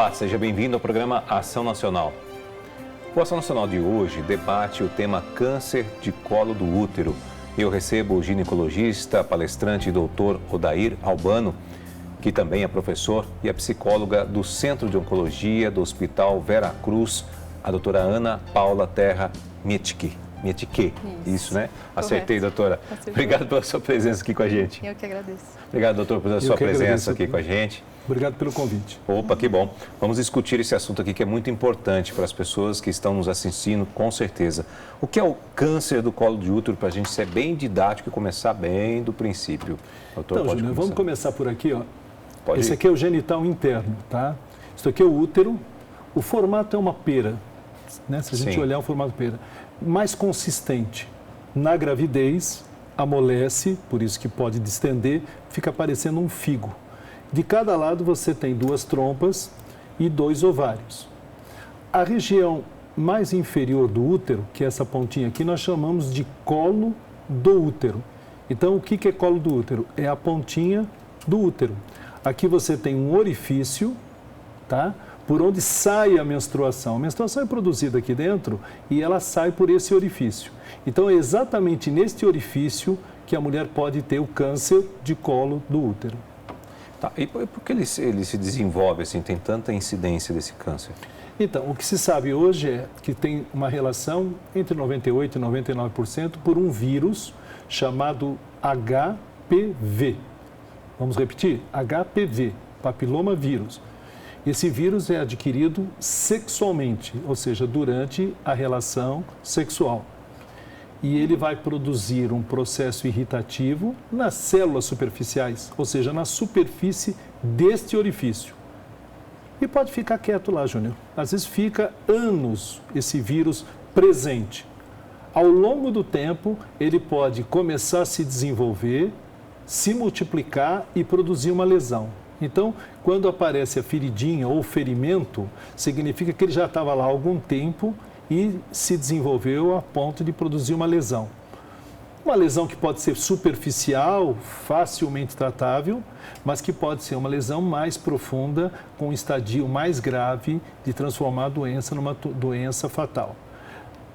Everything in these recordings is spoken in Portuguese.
Olá, seja bem-vindo ao programa Ação Nacional. O Ação Nacional de hoje debate o tema câncer de colo do útero. Eu recebo o ginecologista, palestrante Dr. Odair Albano, que também é professor e é psicóloga do Centro de Oncologia do Hospital Vera Cruz, a doutora Ana Paula Terra Mietke. Isso, né? Acertei, doutora. Obrigado pela sua presença aqui com a gente. Eu que agradeço. Obrigado, doutor, pela sua presença aqui com a gente. Obrigado pelo convite. Opa, que bom. Vamos discutir esse assunto aqui que é muito importante para as pessoas que estão nos assistindo, com certeza. O que é o câncer do colo de útero, para a gente ser bem didático e começar bem do princípio? Doutor, então, Júnior, vamos começar por aqui, ó. Esse Ir. aqui é o genital interno, tá? Isso aqui é o útero. O formato é uma pera, né? Se a gente olhar o formato pera, mais consistente. Na gravidez, amolece, por isso que pode distender, fica parecendo um figo. De cada lado você tem 2 trompas e 2 ovários. A região mais inferior do útero, que é essa pontinha aqui, nós chamamos de colo do útero. Então, o que é colo do útero? É a pontinha do útero. Aqui você tem um orifício, tá? Por onde sai a menstruação. A menstruação é produzida aqui dentro e ela sai por esse orifício. Então, é exatamente neste orifício que a mulher pode ter o câncer de colo do útero. Tá. E por que ele se desenvolve assim, tem tanta incidência desse câncer? Então, o que se sabe hoje é que tem uma relação entre 98% e 99% por um vírus chamado HPV. Vamos repetir? HPV, papiloma vírus. Esse vírus é adquirido sexualmente, ou seja, durante a relação sexual. E ele vai produzir um processo irritativo nas células superficiais, ou seja, na superfície deste orifício. E pode ficar quieto lá, Júnior. Às vezes fica anos esse vírus presente. Ao longo do tempo, ele pode começar a se desenvolver, se multiplicar e produzir uma lesão. Então, quando aparece a feridinha ou ferimento, significa que ele já estava lá há algum tempo e se desenvolveu a ponto de produzir uma lesão. Uma lesão que pode ser superficial, facilmente tratável, mas que pode ser uma lesão mais profunda, com um estadio mais grave de transformar a doença numa doença fatal.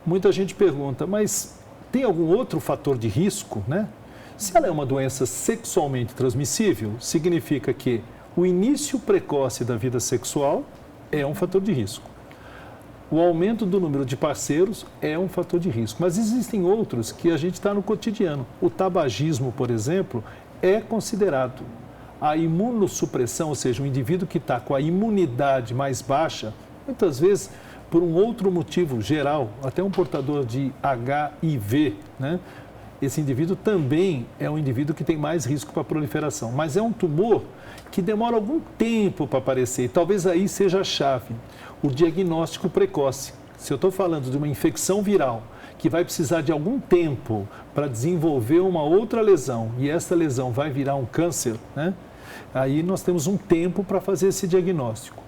Muita gente pergunta, mas tem algum outro fator de risco, né? Se ela é uma doença sexualmente transmissível, significa que o início precoce da vida sexual é um fator de risco. O aumento do número de parceiros é um fator de risco, mas existem outros que a gente está no cotidiano. O tabagismo, por exemplo, é considerado. A imunossupressão, ou seja, um indivíduo que está com a imunidade mais baixa, muitas vezes por um outro motivo geral, até um portador de HIV, né? Esse indivíduo também é um indivíduo que tem mais risco para proliferação, mas é um tumor que demora algum tempo para aparecer, e talvez aí seja a chave, o diagnóstico precoce. Se eu estou falando de uma infecção viral que vai precisar de algum tempo para desenvolver uma outra lesão e essa lesão vai virar um câncer, né? Aí nós temos um tempo para fazer esse diagnóstico.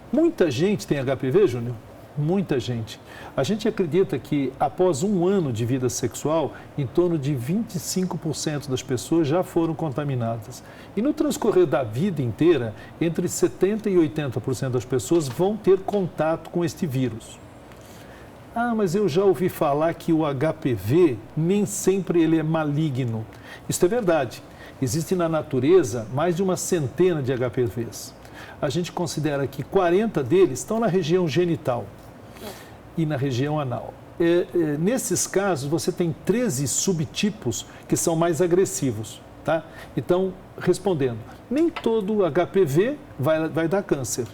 Muita gente tem HPV, Júnior? Muita gente. A gente acredita que após 1 ano de vida sexual, em torno de 25% das pessoas já foram contaminadas. E no transcorrer da vida inteira, entre 70% e 80% das pessoas vão ter contato com este vírus. Ah, mas eu já ouvi falar que o HPV nem sempre ele é maligno. Isso é verdade. Existe na natureza mais de uma centena de HPVs. A gente considera que 40 deles estão na região genital e na região anal. Nesses casos, você tem 13 subtipos que são mais agressivos, tá? Então, respondendo, nem todo HPV vai dar câncer,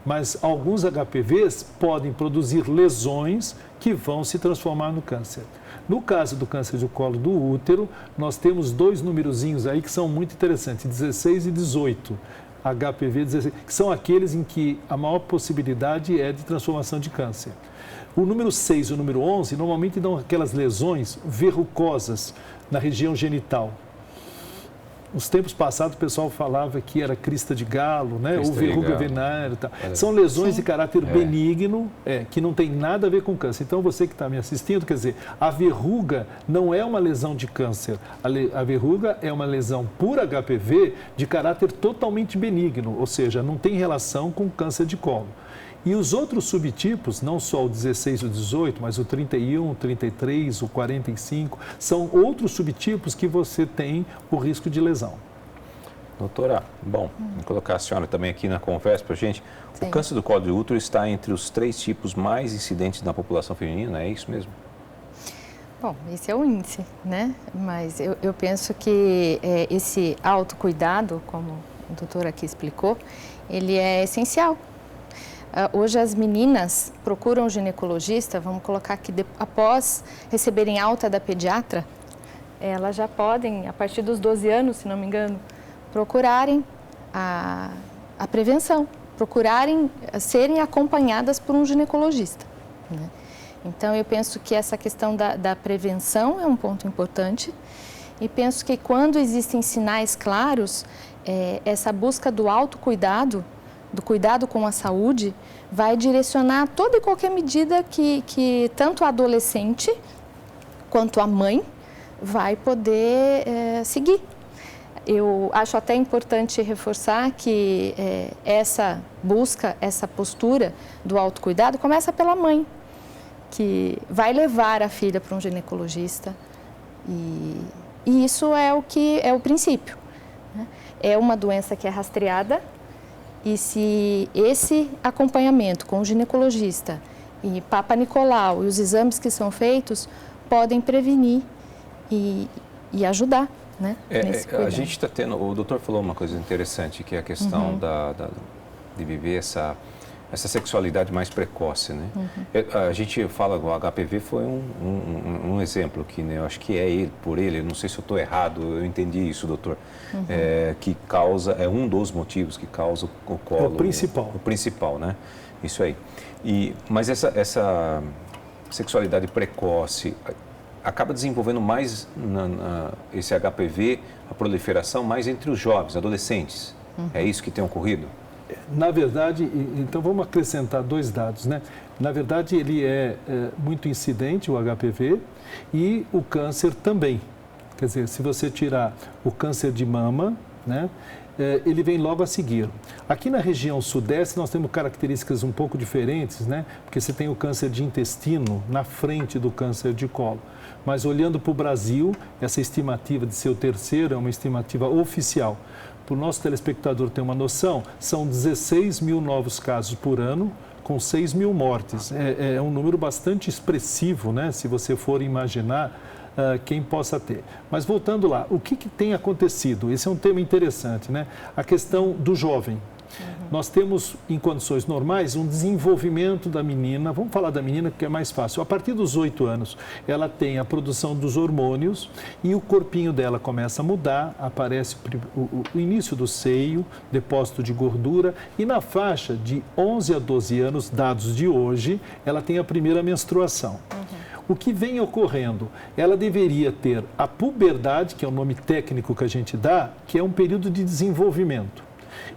mas alguns HPVs podem produzir lesões que vão se transformar no câncer. No caso do câncer do colo do útero, nós temos 2 numerozinhos aí que são muito interessantes, 16 e 18. HPV 16, que são aqueles em que a maior possibilidade é de transformação de câncer. O número 6 e o número 11 normalmente dão aquelas lesões verrucosas na região genital. Nos tempos passados, o pessoal falava que era crista de galo, né? Ou verruga venária e tal. São lesões de caráter benigno, que não tem nada a ver com câncer. Então, você que está me assistindo, quer dizer, a verruga não é uma lesão de câncer. A verruga é uma lesão por HPV de caráter totalmente benigno, ou seja, não tem relação com câncer de colo. E os outros subtipos, não só o 16 e o 18, mas o 31, o 33, o 45, são outros subtipos que você tem o risco de lesão. Doutora, bom, vou colocar a senhora também aqui na conversa para a gente. Sim. O câncer do colo do útero está entre os 3 tipos mais incidentes na população feminina, é isso mesmo? Bom, esse é o índice, né? Mas eu penso que esse autocuidado, como o doutor aqui explicou, ele é essencial. Hoje as meninas procuram o ginecologista, vamos colocar que após receberem alta da pediatra, elas já podem, a partir dos 12 anos, se não me engano, procurarem a prevenção, procurarem serem acompanhadas por um ginecologista, né? Então, eu penso que essa questão da prevenção é um ponto importante e penso que quando existem sinais claros, essa busca do autocuidado, do cuidado com a saúde, vai direcionar toda e qualquer medida que tanto a adolescente quanto a mãe vai poder seguir. Eu acho até importante reforçar que essa busca, essa postura do autocuidado começa pela mãe, que vai levar a filha para um ginecologista e isso é o princípio, né? É uma doença que é rastreada e se esse acompanhamento com o ginecologista e Papa Nicolau e os exames que são feitos podem prevenir e ajudar, né? Nesse cuidado. A gente está tendo, o doutor falou uma coisa interessante, que é a questão de viver essa sexualidade mais precoce, né? A gente fala, o HPV foi um exemplo que, né, eu acho que por ele, não sei se eu estou errado, eu entendi isso, doutor, que causa, é um dos motivos que causa o colo. É o principal. O principal, né? Isso aí. Mas essa sexualidade precoce acaba desenvolvendo mais esse HPV, a proliferação, mais entre os jovens, adolescentes. É isso que tem ocorrido? Na verdade, então vamos acrescentar 2 dados, né? Na verdade, ele é muito incidente, o HPV, e o câncer também. Quer dizer, se você tirar o câncer de mama, né, ele vem logo a seguir. Aqui na região sudeste nós temos características um pouco diferentes, né? Porque você tem o câncer de intestino na frente do câncer de colo. Mas olhando para o Brasil, essa estimativa de ser o terceiro é uma estimativa oficial. Para o nosso telespectador ter uma noção, são 16 mil novos casos por ano, com 6 mil mortes. É um número bastante expressivo, né? Se você for imaginar quem possa ter. Mas voltando lá, o que tem acontecido? Esse é um tema interessante, né? A questão do jovem. Nós temos, em condições normais, um desenvolvimento da menina, vamos falar da menina porque é mais fácil. A partir dos 8 anos, ela tem a produção dos hormônios e o corpinho dela começa a mudar, aparece o início do seio, depósito de gordura e na faixa de 11 a 12 anos, dados de hoje, ela tem a primeira menstruação. O que vem ocorrendo? Ela deveria ter a puberdade, que é o nome técnico que a gente dá, que é um período de desenvolvimento.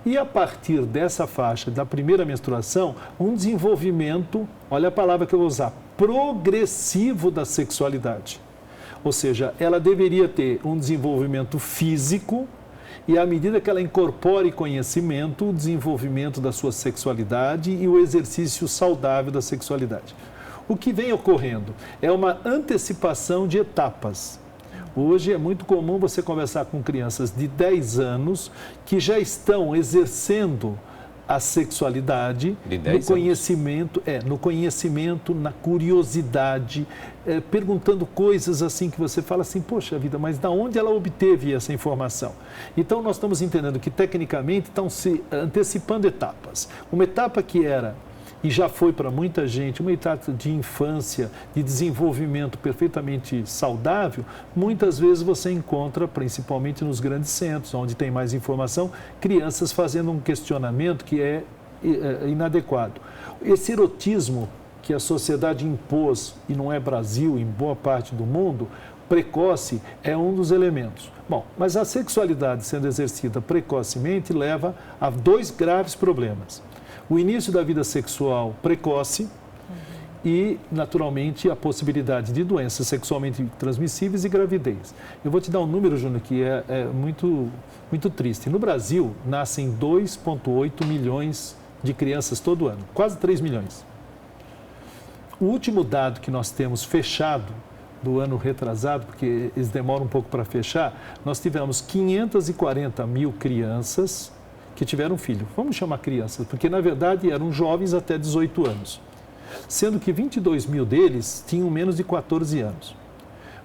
E a partir dessa faixa, da primeira menstruação, um desenvolvimento, olha a palavra que eu vou usar, progressivo da sexualidade. Ou seja, ela deveria ter um desenvolvimento físico e à medida que ela incorpore conhecimento, o desenvolvimento da sua sexualidade e o exercício saudável da sexualidade. O que vem ocorrendo é uma antecipação de etapas. Hoje é muito comum você conversar com crianças de 10 anos que já estão exercendo a sexualidade no conhecimento, na curiosidade, perguntando coisas assim que você fala assim, poxa vida, mas da onde ela obteve essa informação? Então nós estamos entendendo que tecnicamente estão se antecipando etapas. Uma etapa que era e já foi para muita gente uma etapa de infância, de desenvolvimento perfeitamente saudável, muitas vezes você encontra, principalmente nos grandes centros, onde tem mais informação, crianças fazendo um questionamento que é inadequado. Esse erotismo que a sociedade impôs, e não é Brasil, em boa parte do mundo, precoce é um dos elementos. Bom, mas a sexualidade sendo exercida precocemente leva a 2 graves problemas. O início da vida sexual precoce e, naturalmente, a possibilidade de doenças sexualmente transmissíveis e gravidez. Eu vou te dar um número, Júnior, que é muito triste. No Brasil, nascem 2,8 milhões de crianças todo ano, quase 3 milhões. O último dado que nós temos fechado do ano retrasado, porque eles demoram um pouco para fechar, nós tivemos 540 mil crianças que tiveram filho. Vamos chamar crianças, porque na verdade eram jovens até 18 anos. Sendo que 22 mil deles tinham menos de 14 anos.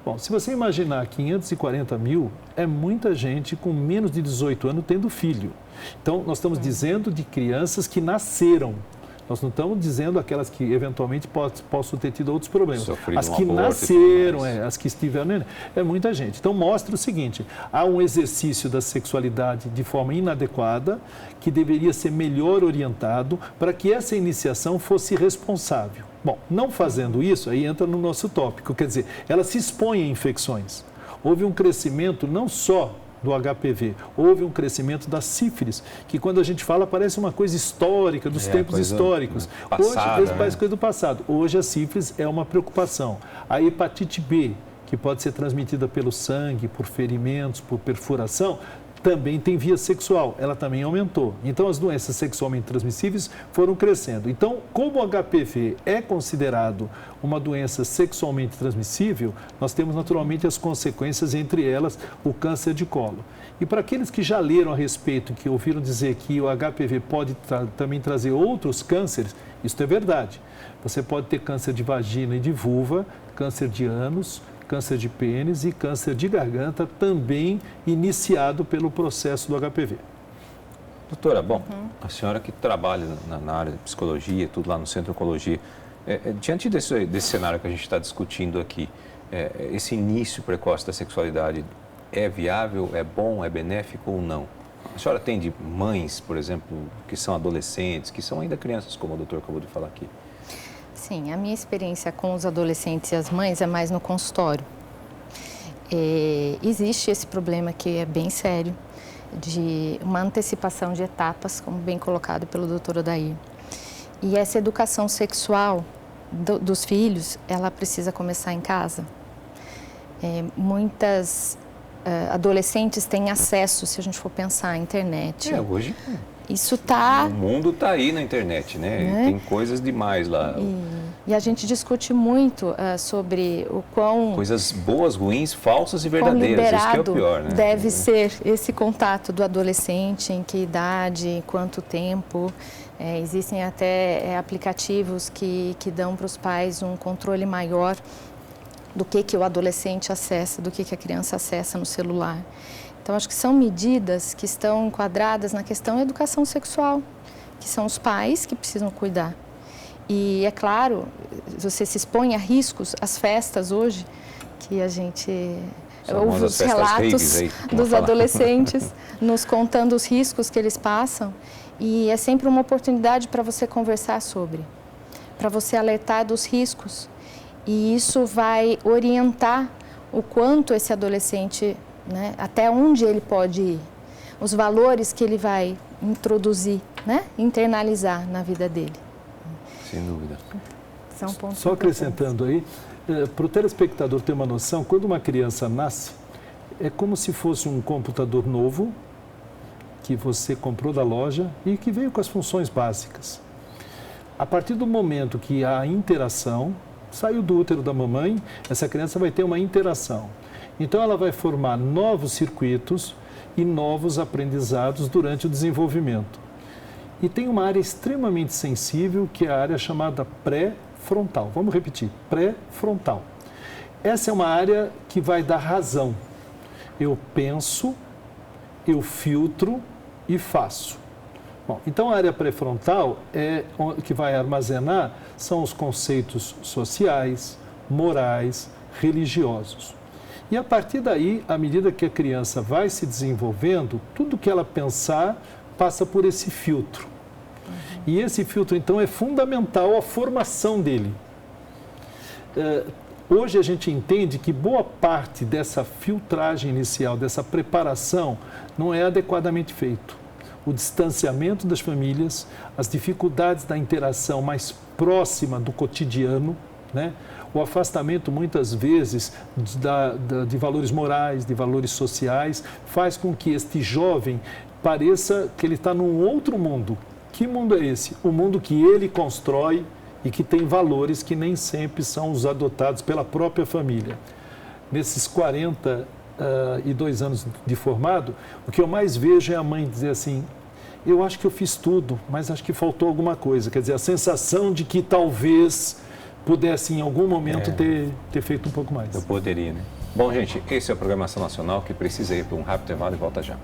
Bom, se você imaginar 540 mil, é muita gente com menos de 18 anos tendo filho. Então, nós estamos dizendo de crianças que nasceram. Nós não estamos dizendo aquelas que eventualmente possam ter tido outros problemas. As que nasceram, as que estiveram, é muita gente. Então mostra o seguinte, há um exercício da sexualidade de forma inadequada, que deveria ser melhor orientado para que essa iniciação fosse responsável. Bom, não fazendo isso, aí entra no nosso tópico, quer dizer, ela se expõe a infecções. Houve um crescimento não só do HPV, houve um crescimento da sífilis, que quando a gente fala parece uma coisa histórica, dos tempos históricos. Passada, hoje parece coisa do passado. Hoje a sífilis é uma preocupação. A hepatite B, que pode ser transmitida pelo sangue, por ferimentos, por perfuração, também tem via sexual, ela também aumentou. Então, as doenças sexualmente transmissíveis foram crescendo. Então, como o HPV é considerado uma doença sexualmente transmissível, nós temos naturalmente as consequências, entre elas o câncer de colo. E para aqueles que já leram a respeito, que ouviram dizer que o HPV pode também trazer outros cânceres, isso é verdade. Você pode ter câncer de vagina e de vulva, câncer de ânus, câncer de pênis e câncer de garganta, também iniciado pelo processo do HPV. Doutora, bom, a senhora que trabalha na área de psicologia, tudo lá no Centro de Oncologia, diante desse cenário que a gente está discutindo aqui, esse início precoce da sexualidade é viável, é bom, é benéfico ou não? A senhora atende mães, por exemplo, que são adolescentes, que são ainda crianças, como o doutor acabou de falar aqui? Sim, a minha experiência com os adolescentes e as mães é mais no consultório. Existe esse problema que é bem sério, de uma antecipação de etapas, como bem colocado pelo doutor Odair. E essa educação sexual dos filhos, ela precisa começar em casa. Muitas adolescentes têm acesso, se a gente for pensar, à internet. Hoje... Isso tá... O mundo está aí na internet, né? Tem coisas demais lá. E a gente discute muito sobre o quão... Coisas boas, ruins, falsas e verdadeiras. Isso que é o pior, né? Deve ser esse contato do adolescente, em que idade, quanto tempo. Existem até aplicativos que dão para os pais um controle maior do que o adolescente acessa, do que a criança acessa no celular. Então, acho que são medidas que estão enquadradas na questão da educação sexual, que são os pais que precisam cuidar. E, é claro, você se expõe a riscos, as festas hoje, que a gente ouve os relatos dos adolescentes nos contando os riscos que eles passam. E é sempre uma oportunidade para você conversar sobre, para você alertar dos riscos. E isso vai orientar o quanto esse adolescente... até onde ele pode ir, os valores que ele vai introduzir, internalizar na vida dele. Sem dúvida. São pontos Só acrescentando aí, para o telespectador ter uma noção, quando uma criança nasce, é como se fosse um computador novo, que você comprou da loja e que veio com as funções básicas. A partir do momento que há interação, saiu do útero da mamãe, essa criança vai ter uma interação. Então, ela vai formar novos circuitos e novos aprendizados durante o desenvolvimento. E tem uma área extremamente sensível, que é a área chamada pré-frontal. Vamos repetir, pré-frontal. Essa é uma área que vai dar razão. Eu penso, eu filtro e faço. Bom, então, a área pré-frontal que vai armazenar são os conceitos sociais, morais, religiosos. E a partir daí, à medida que a criança vai se desenvolvendo, tudo que ela pensar passa por esse filtro. E esse filtro, então, é fundamental à formação dele. Hoje a gente entende que boa parte dessa filtragem inicial, dessa preparação, não é adequadamente feito. O distanciamento das famílias, as dificuldades da interação mais próxima do cotidiano, né? O afastamento, muitas vezes, de valores morais, de valores sociais, faz com que este jovem pareça que ele está num outro mundo. Que mundo é esse? O mundo que ele constrói e que tem valores que nem sempre são os adotados pela própria família. Nesses 42 anos de formado, o que eu mais vejo é a mãe dizer assim, eu acho que eu fiz tudo, mas acho que faltou alguma coisa. Quer dizer, a sensação de que talvez pudesse em algum momento ter feito um pouco mais. Eu poderia, né? Bom, gente, esse é o Programação Nacional que precisa ir para um rápido intervalo e volta já.